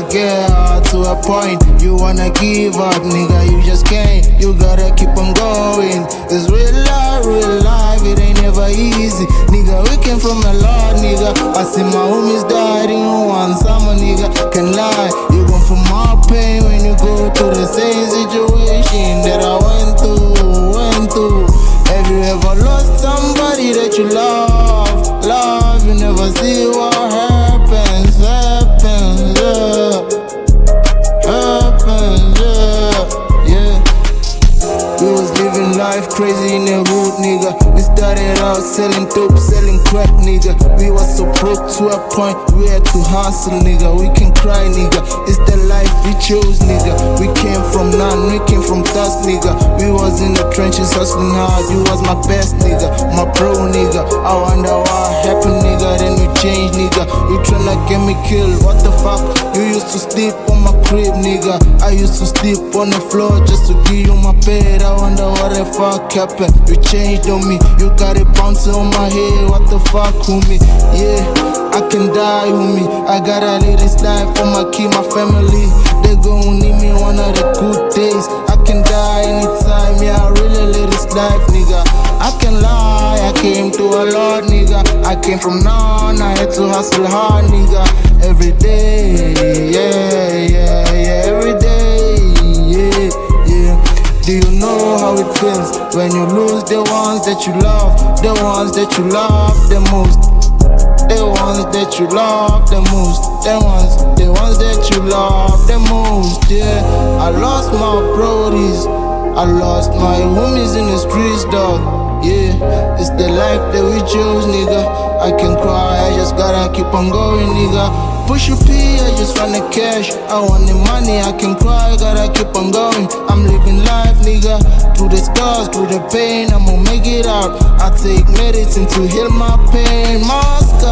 get to a point you wanna give up, nigga. You just can't, you gotta keep on going. It's real life, it ain't never easy, nigga. We came from a lot, nigga. I see my homies died in one summer, nigga. Can lie, you gon' feel more pain when you go through the same situation that I went through. Have you ever lost somebody that you love, you never see what happens, yeah. We was living life crazy in the hood, nigga. We started out selling dope, selling crack, nigga. We was so broke to a point we had to hustle, nigga. We can cry, nigga. It's the life we chose, nigga. We came from none, we came from dust, nigga. We was in the trenches hustling hard. You was my best, nigga, my bro, nigga. I wonder what happened, nigga. Then you changed, nigga. You tryna get me killed, what the fuck? You used to sleep on my crib, nigga. I used to sleep on the floor just to give you my bed. I wonder what the fuck happened. You changed on me, you got it bouncing on my head. What the fuck, homie? Yeah, I can die, homie. I gotta live this life for my kid, my family. They gon' need me one of the good days. I can die anytime, yeah, I really live this life, nigga. I can lie, I came through a lot, nigga. I came from none, I had to hustle hard, nigga. Every day, yeah, every day, yeah. Do you know how it feels when you lose the ones that you love, the ones that you love the most, the ones that you love the most, the ones that you love the most, yeah. I lost my brodies, I lost my homies in the streets, dog. Yeah, it's the life that we chose, nigga. I can cry, I just gotta keep on going, nigga. Push your P, I just want the cash. I want the money, I can cry, gotta keep on going. I'm living life, nigga. Through the scars, through the pain, I'ma make it out. I take medicine to heal my pain. My scars